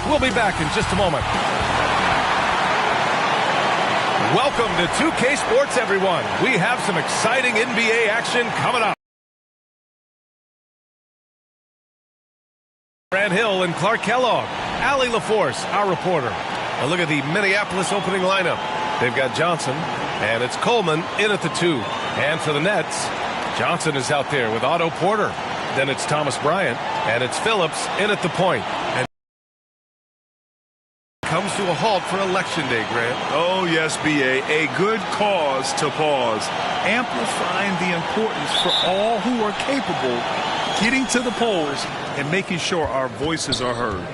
We'll be back in just a moment. Welcome to 2K Sports, everyone. We have some exciting NBA action coming up. Brad Hill and Clark Kellogg. Allie LaForce, our reporter. A look at the Minneapolis opening lineup. They've got Johnson, and it's Coleman in at the 2. And for the Nets, Johnson is out there with Otto Porter. Then it's Thomas Bryant, and it's Phillips in at the point. And comes to a halt for Election Day, Grant. Oh, yes, B.A. A good cause to pause. Amplifying the importance for all who are capable getting to the polls and making sure our voices are heard.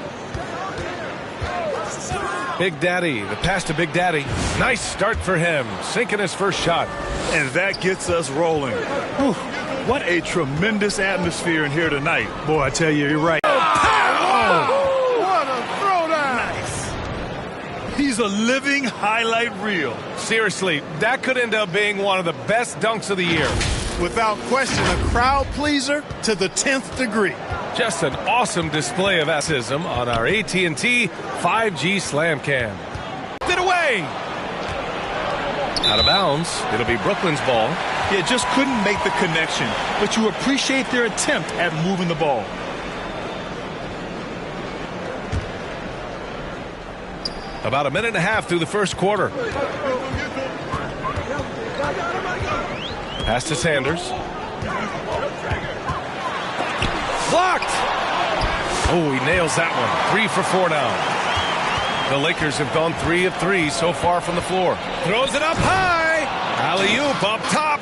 Big Daddy, the pass to Big Daddy. Nice start for him, sinking his first shot. And that gets us rolling. Whew, what a tremendous atmosphere in here tonight. Boy, I tell you, you're right. What a throwdown. Nice. He's a living highlight reel. Seriously, that could end up being one of the best dunks of the year. Without question, a crowd pleaser to the 10th degree. Just an awesome display of athleticism on our AT&T 5G Slam Cam. It away! Out of bounds. It'll be Brooklyn's ball. Yeah, just couldn't make the connection, but you appreciate their attempt at moving the ball. About a minute and a half through the first quarter. Pass to Sanders. Blocked! Oh, he nails that one. 3 for 4 now. The Lakers have gone 3 of 3 so far from the floor. Throws it up high. Alley-oop up top.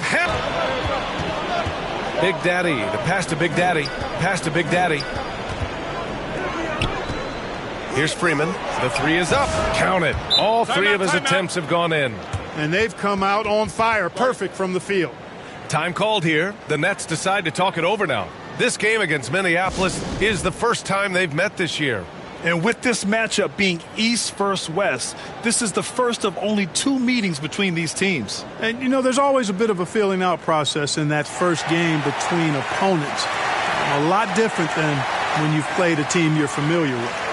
Big Daddy. The pass to Big Daddy. Pass to Big Daddy. Here's Freeman. The 3 is up. Count it. All 3 of his attempts have gone in. And they've come out on fire. Perfect from the field. Time called here. The Nets decide to talk it over now. This game against Minneapolis is the first time they've met this year. And with this matchup being East versus West, this is the first of only 2 meetings between these teams. And, you know, there's always a bit of a feeling out process in that first game between opponents. A lot different than when you've played a team you're familiar with.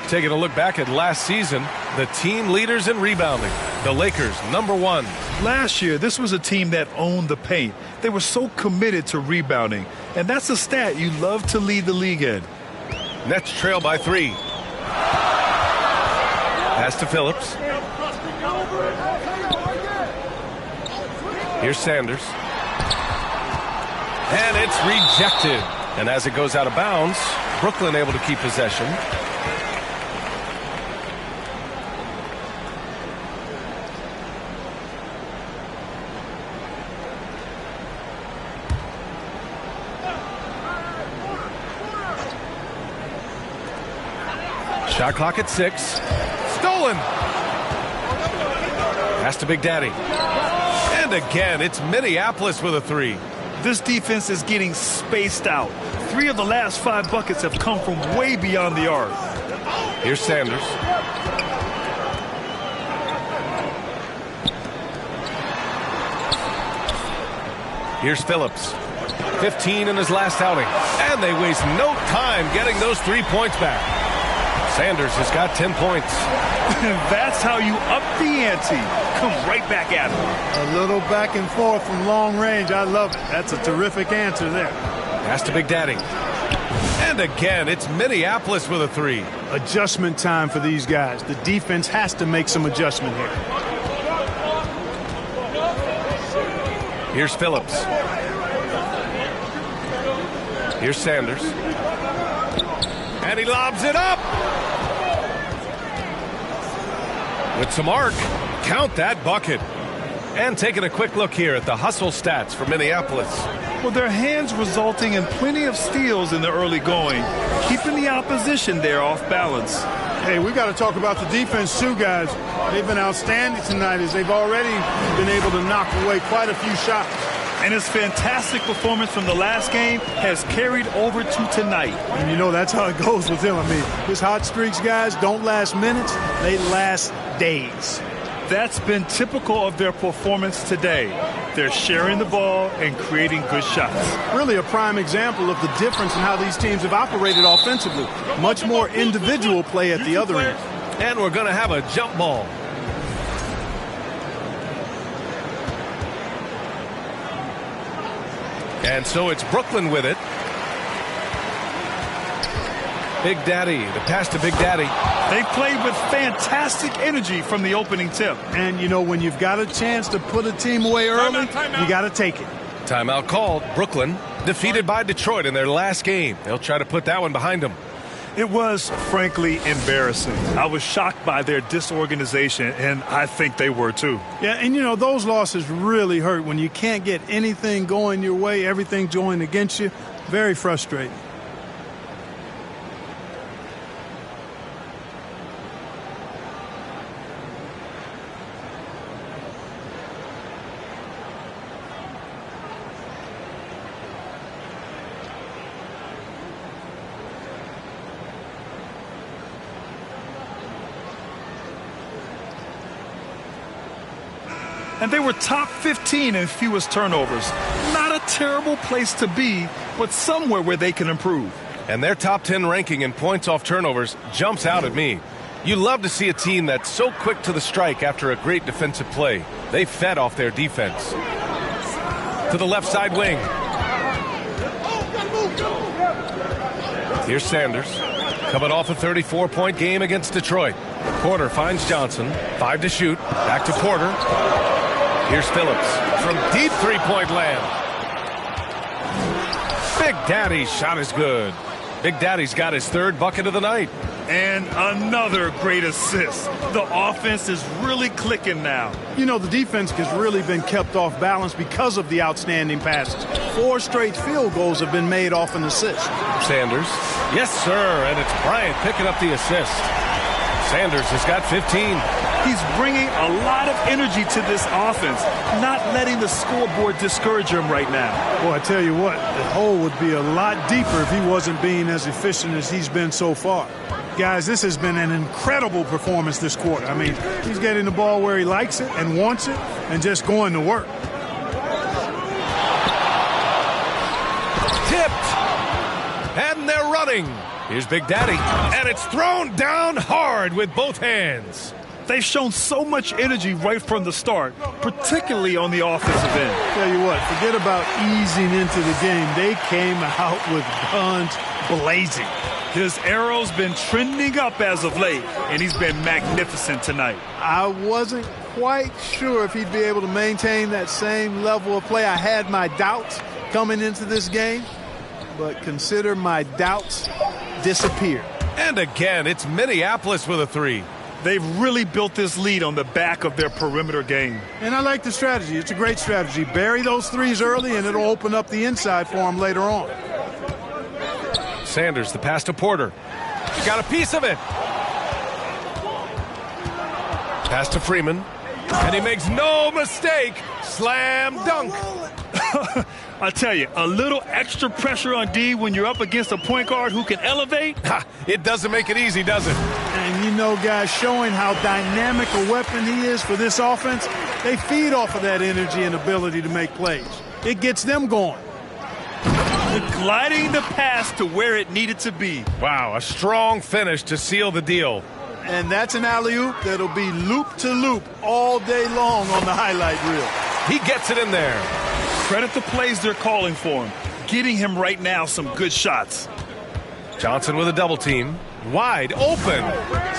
Taking a look back at last season, the team leaders in rebounding. The Lakers, #1. Last year, this was a team that owned the paint. They were so committed to rebounding, and that's a stat you love to lead the league in. Nets trail by 3. Pass to Phillips. Here's Sanders. And it's rejected. And as it goes out of bounds, Brooklyn able to keep possession. Shot clock at 6. Stolen. Pass to Big Daddy. And again, it's Minneapolis with a 3. This defense is getting spaced out. 3 of the last 5 buckets have come from way beyond the arc. Here's Sanders. Here's Phillips. 15 in his last outing. And they waste no time getting those 3 points back. Sanders has got 10 points. That's how you up the ante. Come right back at him. A little back and forth from long range. I love it. That's a terrific answer there. Pass to Big Daddy. And again, it's Minneapolis with a 3. Adjustment time for these guys. The defense has to make some adjustment here. Here's Phillips. Here's Sanders. And he lobs it up. With some arc, count that bucket. And taking a quick look here at the hustle stats for Minneapolis. Well, their hands resulting in plenty of steals in the early going, keeping the opposition there off balance. Hey, we got to talk about the defense too, guys. They've been outstanding tonight as they've already been able to knock away quite a few shots. And his fantastic performance from the last game has carried over to tonight. And you know that's how it goes with him. I mean, his hot streaks, guys, don't last minutes. They last days. That's been typical of their performance today. They're sharing the ball and creating good shots. Really a prime example of the difference in how these teams have operated offensively. Much more individual play at the other end. And we're going to have a jump ball. And so it's Brooklyn with it. Big Daddy, the pass to Big Daddy. They played with fantastic energy from the opening tip. And, you know, when you've got a chance to put a team away early, you got to take it. Timeout called. Brooklyn defeated by Detroit in their last game. They'll try to put that one behind them. It was, frankly, embarrassing. I was shocked by their disorganization, and I think they were too. Yeah, and, you know, those losses really hurt when you can't get anything going your way, everything's going against you. Very frustrating. And they were top 15 in fewest turnovers. Not a terrible place to be, but somewhere where they can improve. And their top 10 ranking in points off turnovers jumps out at me. You love to see a team that's so quick to the strike after a great defensive play. They fed off their defense. To the left side wing. Here's Sanders. Coming off a 34-point game against Detroit. Porter finds Johnson. 5 to shoot. Back to Porter. Here's Phillips from deep three-point land. Big Daddy's shot is good. Big Daddy's got his third bucket of the night. And another great assist. The offense is really clicking now. You know, the defense has really been kept off balance because of the outstanding passes. 4 straight field goals have been made off an assist. Sanders. Yes, sir. And it's Bryant picking up the assist. Sanders has got 15. He's bringing a lot of energy to this offense, not letting the scoreboard discourage him right now. Boy, I tell you what, the hole would be a lot deeper if he wasn't being as efficient as he's been so far. Guys, this has been an incredible performance this quarter. I mean, he's getting the ball where he likes it and wants it and just going to work. Tipped. And they're running. Here's Big Daddy. And it's thrown down hard with both hands. They've shown so much energy right from the start, particularly on the offensive end. Tell you what, forget about easing into the game. They came out with guns blazing. His arrow's been trending up as of late, and he's been magnificent tonight. I wasn't quite sure if he'd be able to maintain that same level of play. I had my doubts coming into this game, but consider my doubts disappeared. And again, it's Minneapolis with a 3. They've really built this lead on the back of their perimeter game. And I like the strategy. It's a great strategy. Bury those threes early, and it'll open up the inside for them later on. Sanders, the pass to Porter. Got a piece of it. Pass to Freeman. And he makes no mistake. Slam dunk. I tell you, a little extra pressure on D when you're up against a point guard who can elevate. It doesn't make it easy, does it? And you know, guys, showing how dynamic a weapon he is for this offense, they feed off of that energy and ability to make plays. It gets them going. Gliding the pass to where it needed to be. Wow, a strong finish to seal the deal. And that's an alley-oop that'll be loop to loop all day long on the highlight reel. He gets it in there. Credit the plays they're calling for him. Getting him right now some good shots. Johnson with a double team. Wide open.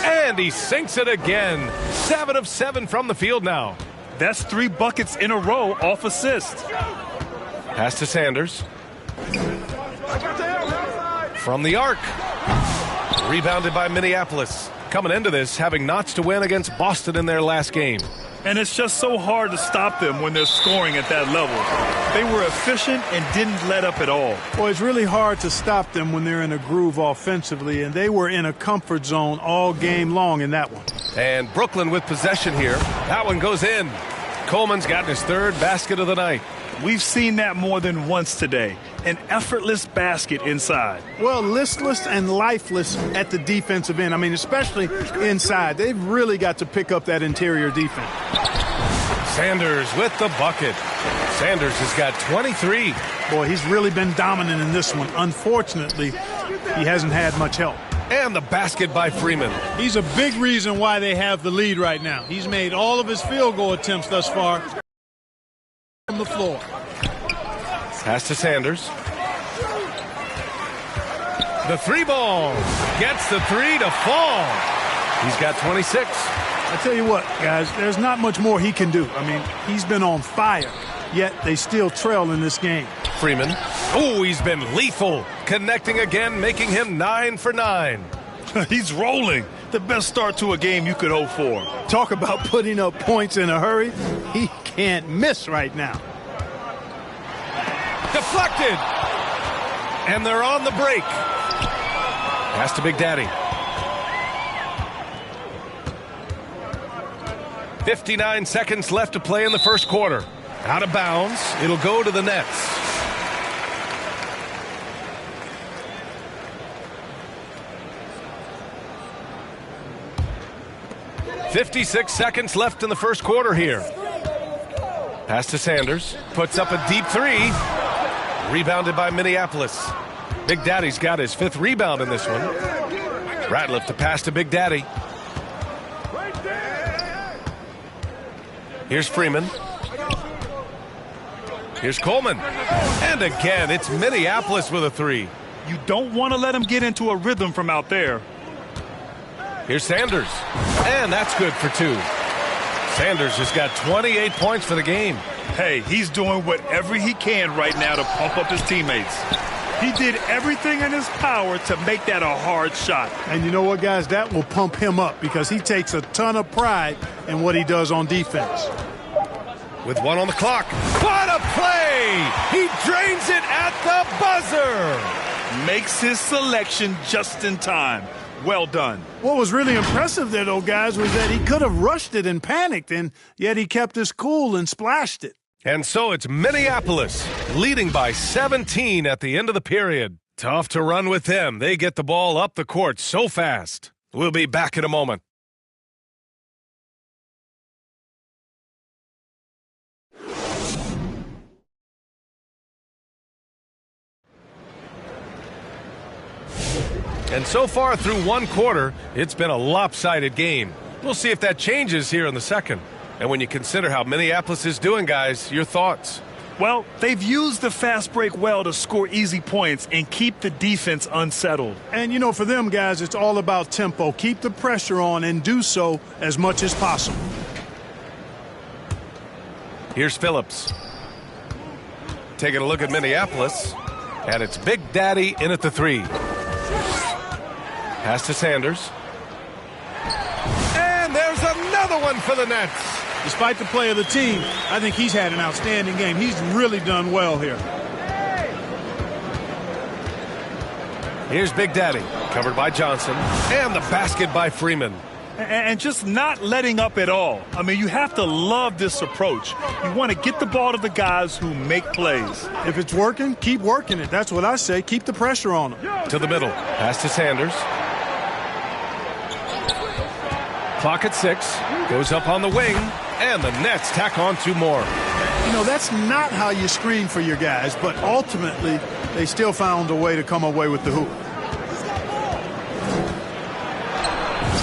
And he sinks it again. 7 of 7 from the field now. That's 3 buckets in a row off assist. Pass to Sanders. From the arc. Rebounded by Minneapolis. Coming into this, having notched to win against Boston in their last game. And it's just so hard to stop them when they're scoring at that level. They were efficient and didn't let up at all. Well, it's really hard to stop them when they're in a groove offensively, and they were in a comfort zone all game long in that one. And Brooklyn with possession here. That one goes in. Coleman's gotten his 3rd basket of the night. We've seen that more than once today. An effortless basket inside. Well, listless and lifeless at the defensive end. I mean, especially inside. They've really got to pick up that interior defense. Sanders with the bucket. Sanders has got 23. Boy, he's really been dominant in this one. Unfortunately, he hasn't had much help. And the basket by Freeman. He's a big reason why they have the lead right now. He's made all of his field goal attempts thus far on the floor. Pass to Sanders. The three ball. Gets the three to fall. He's got 26. I tell you what, guys, there's not much more he can do. I mean, he's been on fire, yet they still trail in this game. Freeman. Oh, he's been lethal. Connecting again, making him 9 for 9. He's rolling. The best start to a game you could hope for. Talk about putting up points in a hurry. He can't miss right now. Deflected. And they're on the break. Pass to Big Daddy. 59 seconds left to play in the first quarter. Out of bounds. It'll go to the Nets. "56 seconds left in the first quarter here. Pass to Sanders. Puts up a deep three. Rebounded by Minneapolis. Big Daddy's got his 5th rebound in this one. Ratliff to pass to Big Daddy. Here's Freeman. Here's Coleman. And again, it's Minneapolis with a 3. You don't want to let him get into a rhythm from out there. Here's Sanders. And that's good for 2. Sanders has got 28 points for the game. Hey, he's doing whatever he can right now to pump up his teammates. He did everything in his power to make that a hard shot. And you know what, guys? That will pump him up because he takes a ton of pride in what he does on defense. With 1 on the clock. What a play! He drains it at the buzzer! Makes his selection just in time. Well done. What was really impressive there, though, guys, was that he could have rushed it and panicked, and yet he kept his cool and splashed it. And so it's Minneapolis leading by 17 at the end of the period. Tough to run with them. They get the ball up the court so fast. We'll be back in a moment. And so far through one quarter, it's been a lopsided game. We'll see if that changes here in the second. And when you consider how Minneapolis is doing, guys, your thoughts? Well, they've used the fast break well to score easy points and keep the defense unsettled. And, you know, for them, guys, it's all about tempo. Keep the pressure on and do so as much as possible. Here's Phillips. Taking a look at Minneapolis. And it's Big Daddy in at the 3. Pass to Sanders. And there's another one for the Nets. Despite the play of the team, I think he's had an outstanding game. He's really done well here. Here's Big Daddy, covered by Johnson, and the basket by Freeman. And just not letting up at all. I mean, you have to love this approach. You want to get the ball to the guys who make plays. If it's working, keep working it. That's what I say. Keep the pressure on them. To the middle. Pass to Sanders. Clock at 6. Goes up on the wing. And the Nets tack on 2 more. You know, that's not how you screen for your guys, but ultimately they still found a way to come away with the hoop.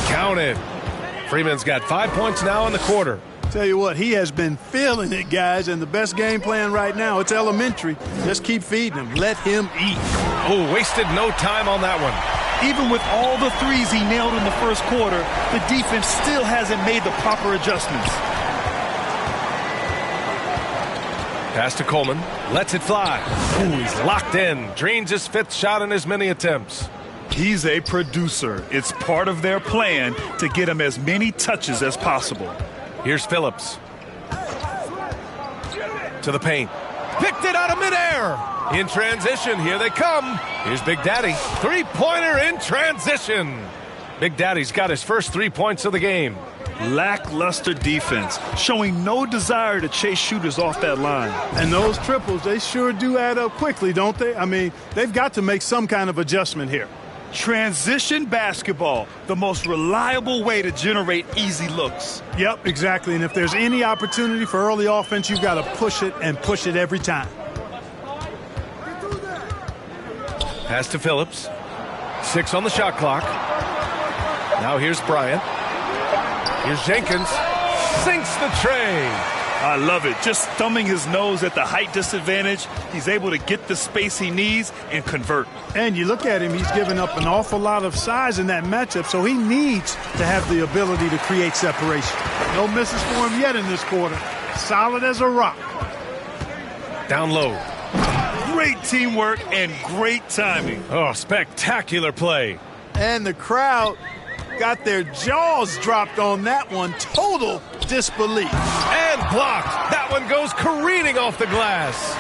Counted. Freeman's got 5 points now in the quarter. Tell you what, he has been feeling it, guys, and the best game plan right now, it's elementary. Just keep feeding him. Let him eat. Oh, wasted no time on that one. Even with all the threes he nailed in the first quarter, the defense still hasn't made the proper adjustments. Pass to Coleman. Lets it fly. Ooh, he's locked in. Drains his 5th shot in as many attempts. He's a producer. It's part of their plan to get him as many touches as possible. Here's Phillips. To the paint. Picked it out of midair. In transition, here they come. Here's Big Daddy. 3-pointer in transition. Big Daddy's got his first 3 points of the game. Lackluster defense, showing no desire to chase shooters off that line. And those triples, they sure do add up quickly, don't they? I mean, they've got to make some kind of adjustment here. Transition basketball, the most reliable way to generate easy looks. Yep, exactly. And if there's any opportunity for early offense, you've got to push it and push it every time. Pass to Phillips. 6 on the shot clock. Now here's Bryant. Here's Jenkins. Sinks the tray. I love it. Just thumbing his nose at the height disadvantage. He's able to get the space he needs and convert. And you look at him, he's given up an awful lot of size in that matchup, so he needs to have the ability to create separation. No misses for him yet in this quarter. Solid as a rock. Down low. Great teamwork and great timing. Oh, spectacular play. And the crowd got their jaws dropped on that one. Total disbelief. And blocked. That one goes careening off the glass.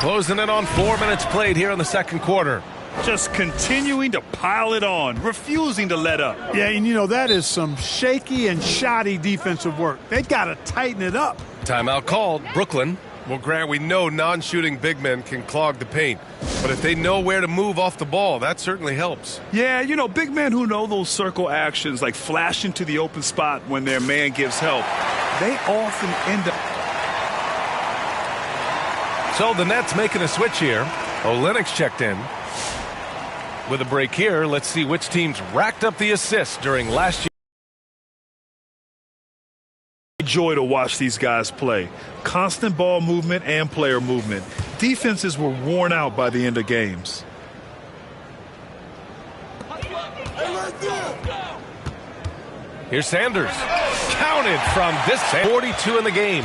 Closing in on 4 minutes played here in the second quarter. Just continuing to pile it on, refusing to let up. Yeah, and you know, that is some shaky and shoddy defensive work. They got to tighten it up. Timeout called. Brooklyn. Well, Grant, we know non-shooting big men can clog the paint. But if they know where to move off the ball, that certainly helps. Yeah, you know, big men who know those circle actions, like flashing to the open spot when their man gives help, they often end up. So the Nets making a switch here. Olenek's checked in. With a break here, let's see which teams racked up the assists during last year. Joy to watch these guys play. Constant ball movement and player movement. Defenses were worn out by the end of games. Here's Sanders. Counted from this 42 in the game.